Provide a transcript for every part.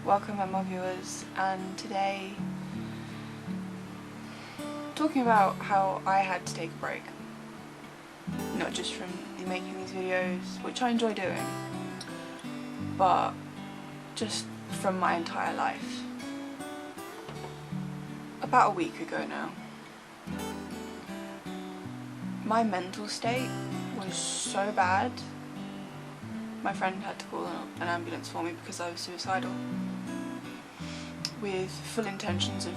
Welcome Memoir viewers, and today talking about how I had to take a break, not just from making these videos, which I enjoy doing, but just from my entire life. About a week ago now, my mental state was so bad, my friend had to call an ambulance for me because I was suicidal, with full intentions of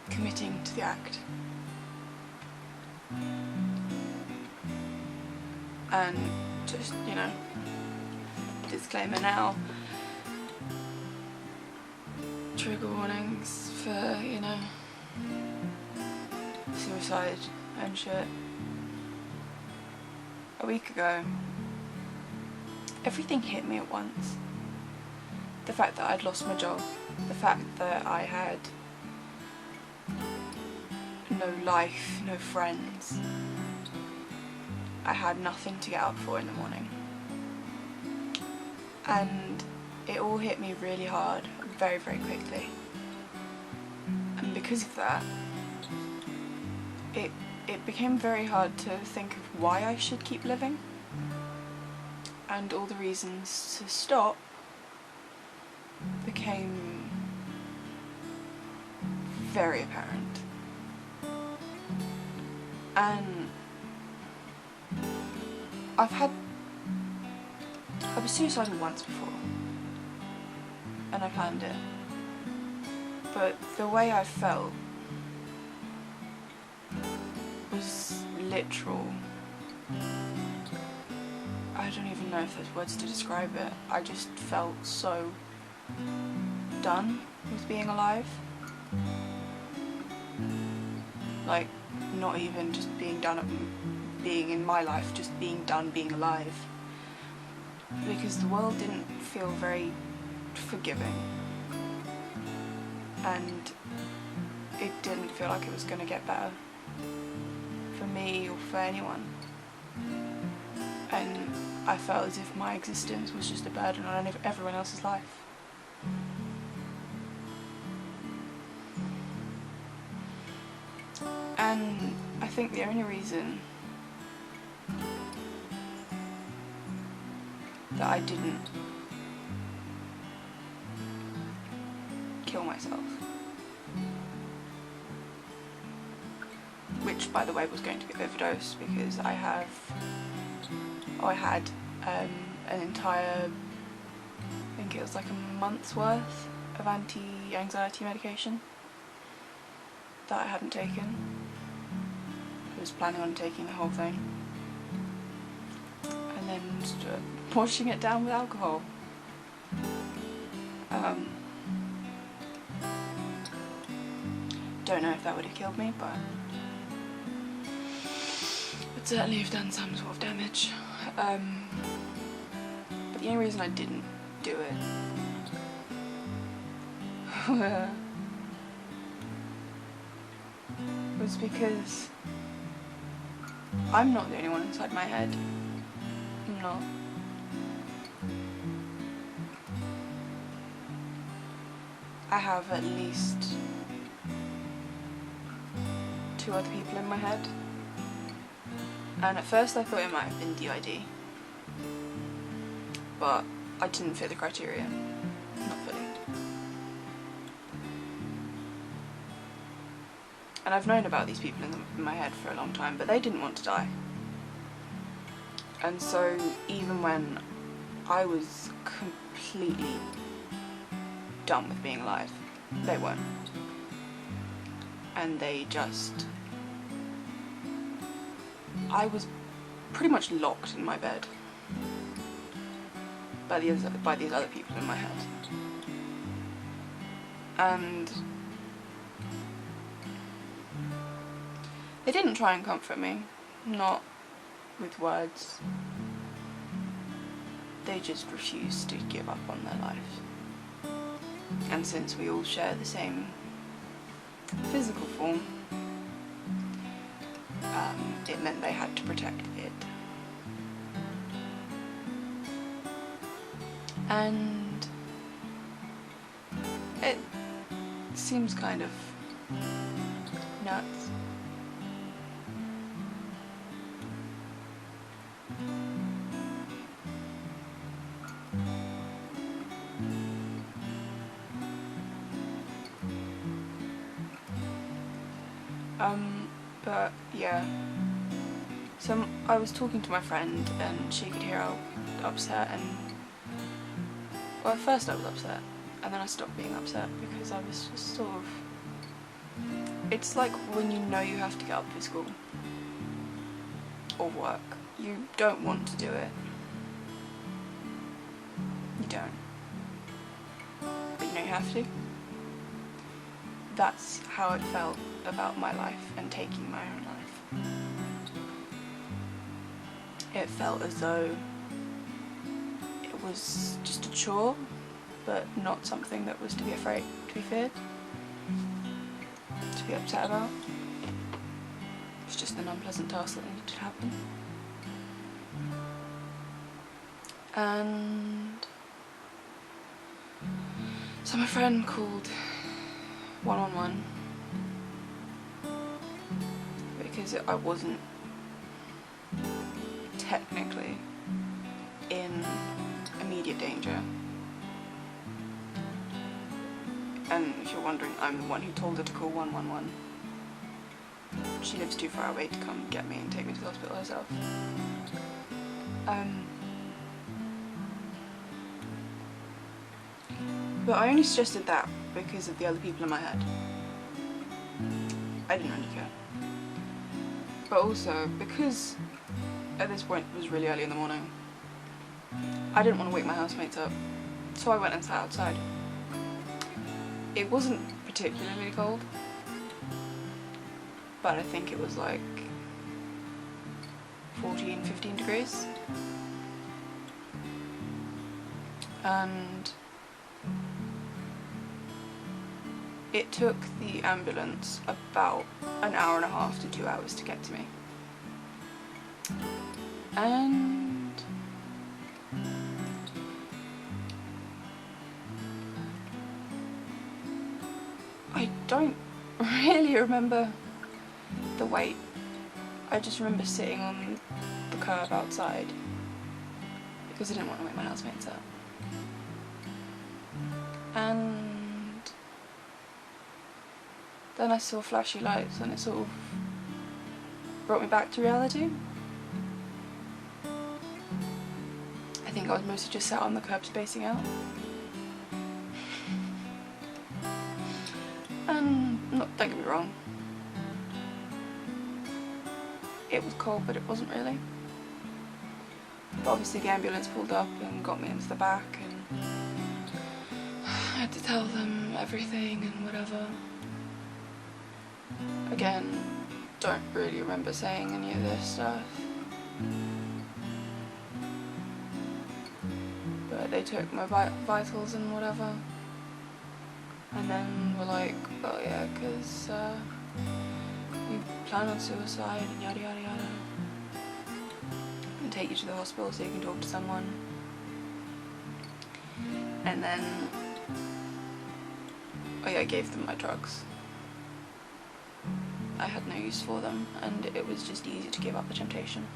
committing to the act. And just, disclaimer now, trigger warnings for, suicide and shit. A week ago, everything hit me at once. The fact that I'd lost my job, the fact that I had no life, no friends. I had nothing to get up for in the morning. And it all hit me really hard, very, very quickly. And because of that, it became very hard to think of why I should keep living. And all the reasons to stop became very apparent. And I was suicidal once before, and I planned it, but the way I felt was literal. I don't even know if there's words to describe it. I just felt so done with being alive. Like, not even just being done at being in my life, just being done being alive. Because the world didn't feel very forgiving. And it didn't feel like it was going to get better. For me or for anyone. And I felt as if my existence was just a burden on everyone else's life. And I think the only reason that I didn't kill myself, which by the way was going to be overdose, because I had an entire, I think it was like a month's worth of anti-anxiety medication that I hadn't taken. I was planning on taking the whole thing and then washing it down with alcohol. Don't know if that would have killed me, but would certainly have done some sort of damage. But the only reason I didn't do it was because I'm not the only one inside my head. I'm not. I have at least 2 other people in my head. And at first I thought it might have been DID, but I didn't fit the criteria, not fully. And I've known about these people in my head for a long time, but they didn't want to die. And so even when I was completely done with being alive, they weren't. And they just... I was pretty much locked in my bed by these other people in my head. And they didn't try and comfort me, not with words. They just refused to give up on their life. And since we all share the same physical form, it meant they had to protect it. and it seems kind of nuts. But yeah, so I was talking to my friend and she could hear how upset, and well, at first I was upset and then I stopped being upset because I was just sort of, it's like when you know you have to get up for school or work, you don't want to do it, you don't, but you know you have to. That's how it felt about my life and taking my own life. It felt as though it was just a chore, but not something that was to be feared, to be upset about. It's just an unpleasant task that needed to happen. And so my friend called 111 because I wasn't technically in immediate danger. And if you're wondering, I'm the one who told her to call 111. She lives too far away to come get me and take me to the hospital herself. But I only suggested that because of the other people in my head. I didn't really care. But also because at this point it was really early in the morning, I didn't want to wake my housemates up, so I went and sat outside. It wasn't particularly cold, but I think it was like 14, 15 degrees. And it took the ambulance about an hour and a half to 2 hours to get to me. And I don't really remember the wait. I just remember sitting on the curb outside because I didn't want to wake my housemates up. And then I saw flashy lights and it sort of brought me back to reality. I think I was mostly just sat on the curb spacing out. And don't get me wrong, it was cold, but it wasn't really. But obviously the ambulance pulled up and got me into the back, and I had to tell them everything and whatever. Again, don't really remember saying any of this stuff. But they took my vitals and whatever. And then were like, oh yeah, because we plan on suicide and yada yada yada. And take you to the hospital so you can talk to someone. And then, oh yeah, I gave them my drugs. I had no use for them, and it was just easy to give up the temptation.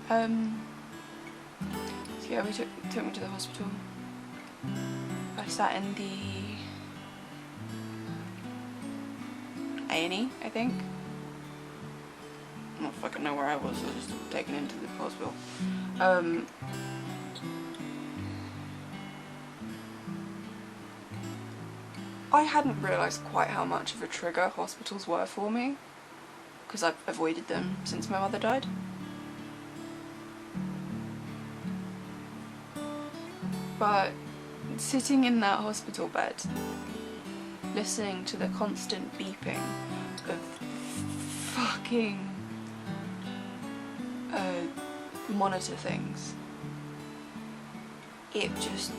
So yeah, we took me to the hospital. I sat in the A&E, I think. I don't fucking know where I was, so I was just taken into the hospital. I hadn't realised quite how much of a trigger hospitals were for me, because I've avoided them since my mother died. But sitting in that hospital bed, listening to the constant beeping of fucking monitor things, it just,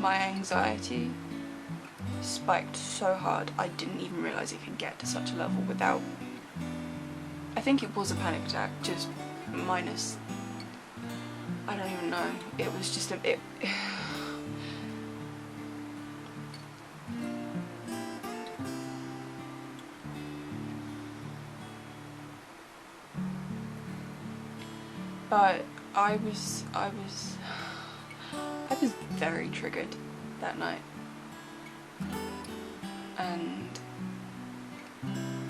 my anxiety spiked so hard I didn't even realise it could get to such a level without... I think it was a panic attack, just minus... I don't even know. It was just a bit... But I was very triggered that night, and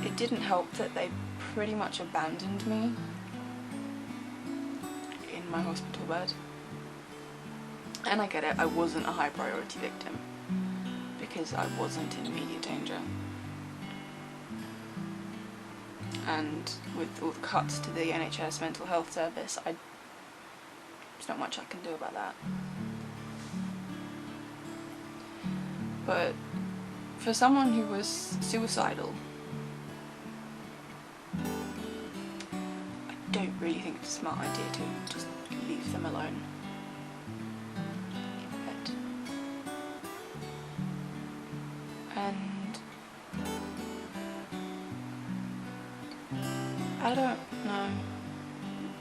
it didn't help that they pretty much abandoned me in my hospital bed. And I get it, I wasn't a high priority victim because I wasn't in immediate danger. And with all the cuts to the NHS mental health service, there's not much I can do about that. But for someone who was suicidal, I don't really think it's a smart idea to just leave them alone. But, and I don't know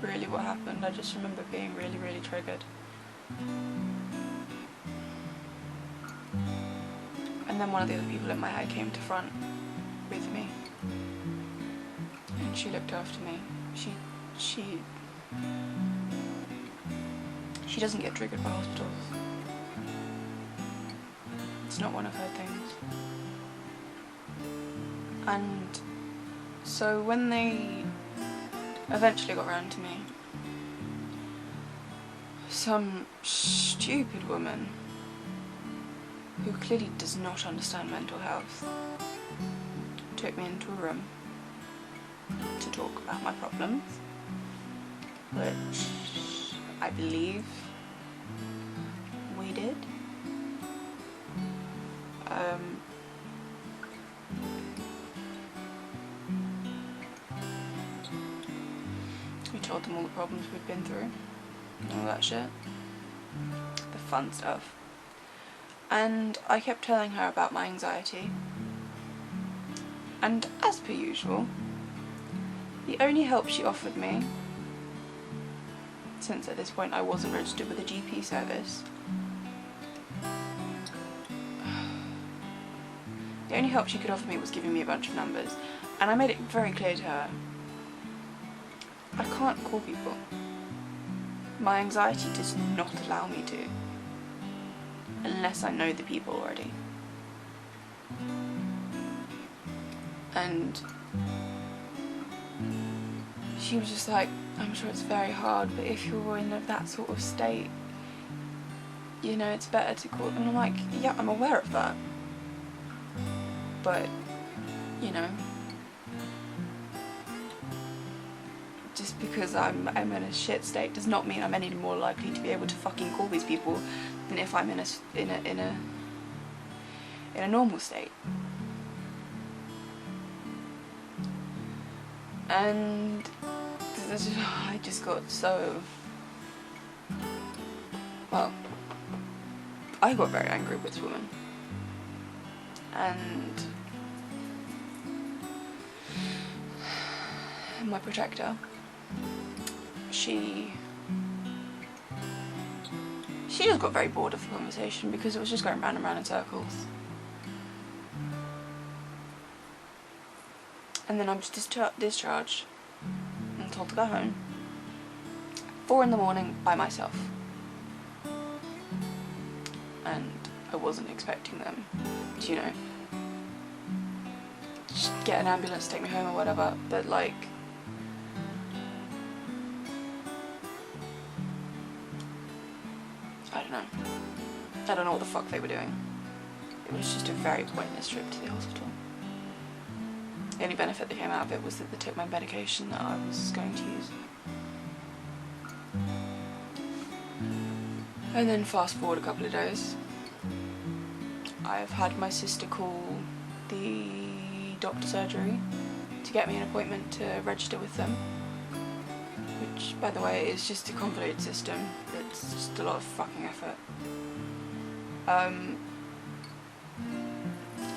really what happened. I just remember being really, really triggered. And then one of the other people in my head came to front with me, and she looked after me. She doesn't get triggered by hospitals. It's not one of her things. And so when they eventually got round to me, some stupid woman who clearly does not understand mental health took me into a room to talk about my problems, which I believe we did. We told them all the problems we'd been through and all that shit, the fun stuff. And I kept telling her about my anxiety, and as per usual, the only help she offered me, since at this point I wasn't registered with a GP service, the only help she could offer me was giving me a bunch of numbers. And I made it very clear to her, I can't call people. My anxiety does not allow me to, unless I know the people already. And she was just like, I'm sure it's very hard, but if you're in that sort of state, you know, it's better to call. And I'm like, yeah, I'm aware of that, but, you know, just because I'm in a shit state does not mean I'm any more likely to be able to fucking call these people than if I'm in a normal state. And I just got so, well, I got very angry with this woman, and my protector, she just got very bored of the conversation because it was just going round and round in circles. And then I was discharged and told to go home. 4 in the morning by myself. And I wasn't expecting them to, you know, just get an ambulance to take me home or whatever, but like, I don't know what the fuck they were doing. It was just a very pointless trip to the hospital. The only benefit that came out of it was that they took my medication that I was going to use. And then fast forward a couple of days, I've had my sister call the doctor surgery to get me an appointment to register with them, which, by the way, is just a convoluted system. It's just a lot of fucking effort. I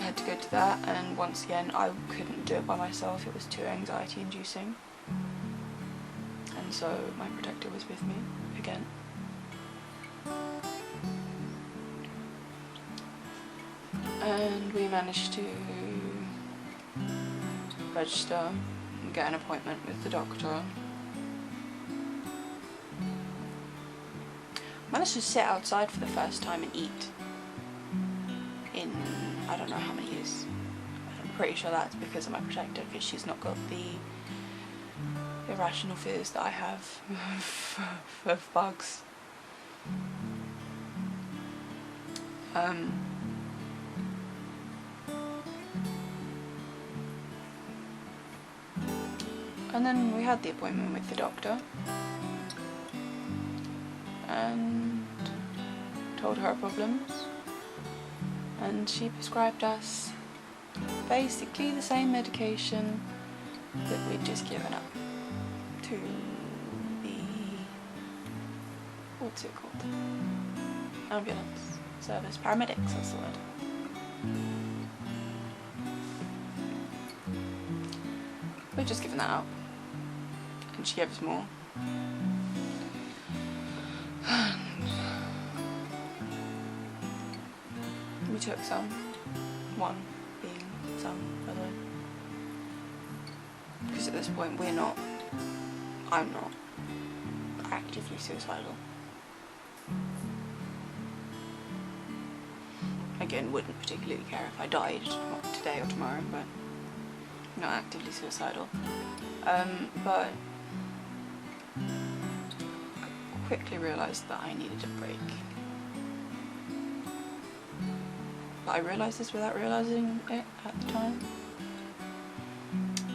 had to go to that, and once again I couldn't do it by myself, it was too anxiety inducing, and so my protector was with me again. And we managed to register and get an appointment with the doctor. Managed to sit outside for the first time and eat in I don't know how many years. I'm pretty sure that's because of my protector, because she's not got the irrational fears that I have of bugs. And then we had the appointment with the doctor and told her our problems, and she prescribed us basically the same medication that we'd just given up to the, what's it called? Ambulance service, paramedics, that's the word. We'd just given that up, and she gave us more. We took some, one being some, by the way, because at this point I'm not actively suicidal. Again, wouldn't particularly care if I died today or tomorrow, but not actively suicidal. But I quickly realised that I needed a break. But I realised this without realising it at the time.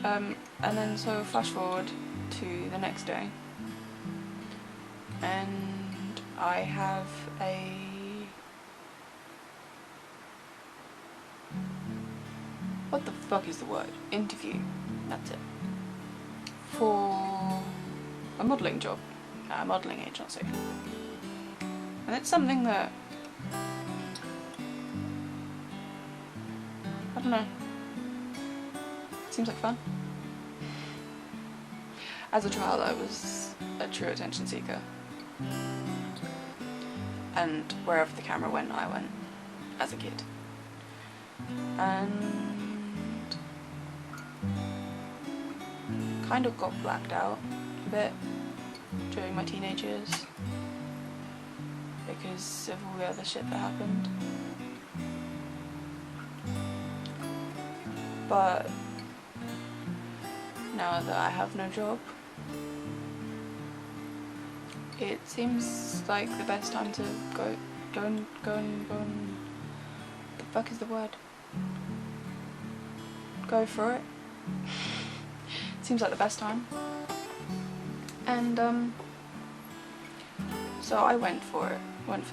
And then so flash forward to the next day, and I have a what the fuck is the word? Interview. That's it. For a modelling job at a modelling agency. And it's something that I don't know. Seems like fun. As a child I was a true attention seeker. And wherever the camera went, I went as a kid. And kind of got blacked out a bit during my teenage years because of all the other shit that happened. But now that I have no job, it seems like the best time to go and the fuck is the word? Go for it. Seems like the best time. And so I went for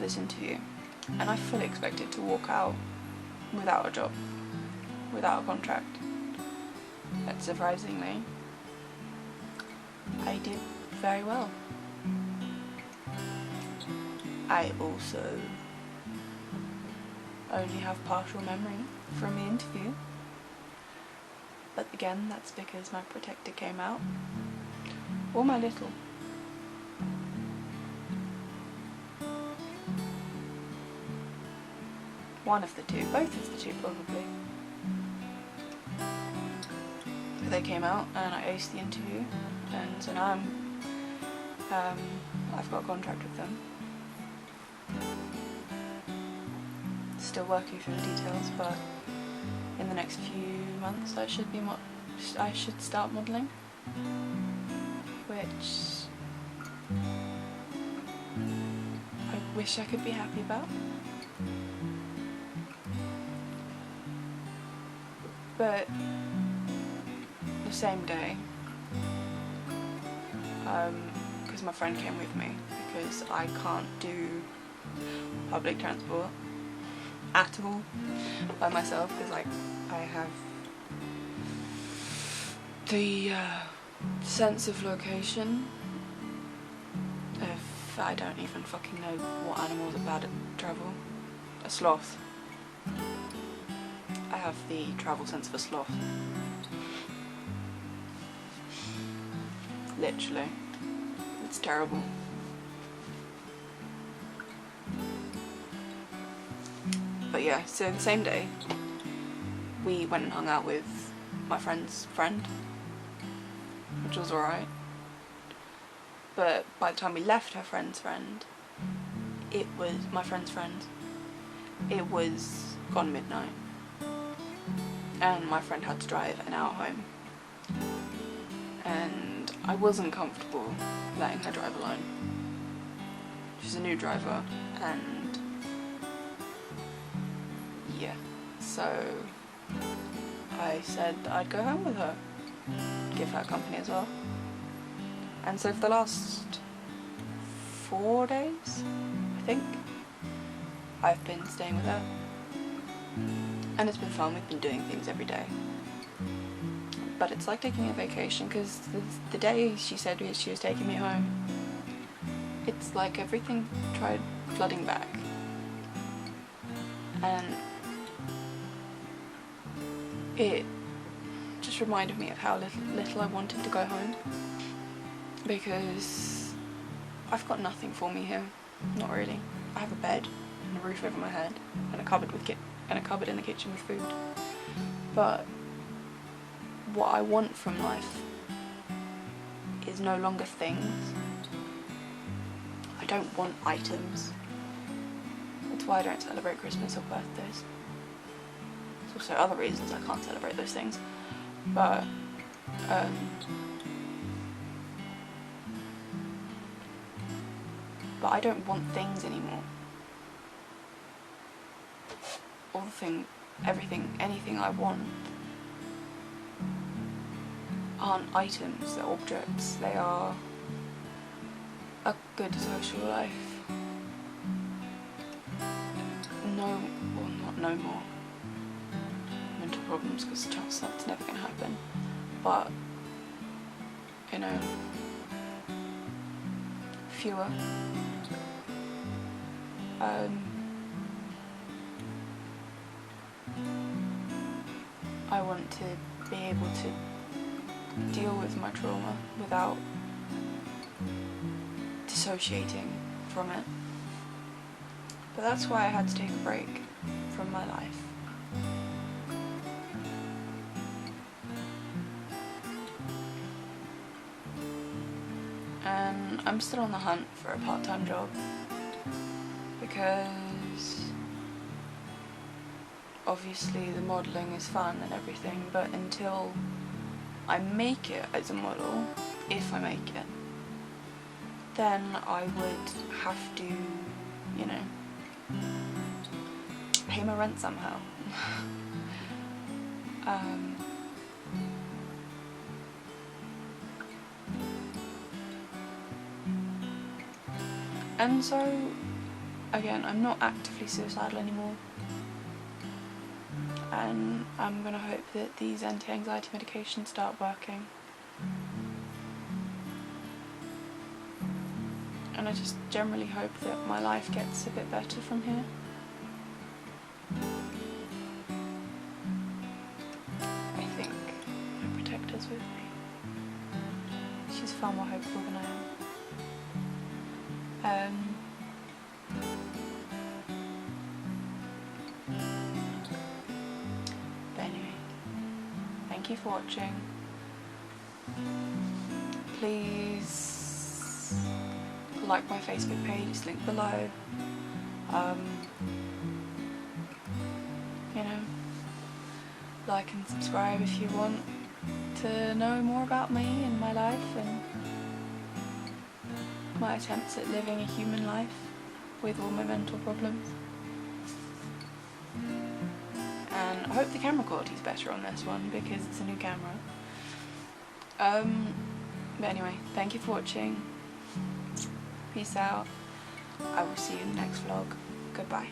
this interview, and I fully expected to walk out without a job, without a contract. But surprisingly, I did very well. I also only have partial memory from the interview. But again, that's because my protector came out. Or my little. One of the two, both of the two probably. But they came out and I aced the interview, and so now I've got a contract with them. Still working through the details, but in the next few months I should start modelling, which I wish I could be happy about. But the same day, because my friend came with me, because I can't do public transport at all by myself, because like I have the sense of location if I don't even fucking know what animals are bad at travel. a sloth. I have the travel sense of a sloth. Literally. It's terrible. But yeah, so the same day we went and hung out with my friend's friend, which was alright. But by the time we left her friend's friend, it was my friend's friend. It was gone midnight. And my friend had to drive an hour home. And I wasn't comfortable letting her drive alone. She's a new driver, and yeah, so I said I'd go home with her, give her company as well. And so for the last 4 days, I think, I've been staying with her. And it's been fun, we've been doing things every day. But it's like taking a vacation, because the day she said she was taking me home, it's like everything tried flooding back. And it just reminded me of how little I wanted to go home. Because I've got nothing for me here, not really. I have a bed and a roof over my head and a cupboard in the kitchen with food. But what I want from life is no longer things. I don't want items. That's why I don't celebrate Christmas or birthdays. There's also other reasons I can't celebrate those things. But I don't want things anymore. Anything I want aren't items, they're objects. They are a good social life. No more mental problems, because chances that's never going to happen. But, you know, fewer. I want to be able to deal with my trauma without dissociating from it. But that's why I had to take a break from my life. And I'm still on the hunt for a part-time job, because obviously the modelling is fun and everything, but until I make it as a model, if I make it, then I would have to, you know, pay my rent somehow. And so, again, I'm not actively suicidal anymore. And I'm gonna hope that these anti-anxiety medications start working. And I just generally hope that my life gets a bit better from here. I think my protector's with me. She's far more hopeful than I am. But anyway, thank you for watching. Please like my Facebook page, it's linked below. You know, like and subscribe if you want to know more about me and my life and my attempts at living a human life with all my mental problems. And I hope the camera quality is better on this one because it's a new camera. But anyway, thank you for watching. Peace out. I will see you in the next vlog. Goodbye.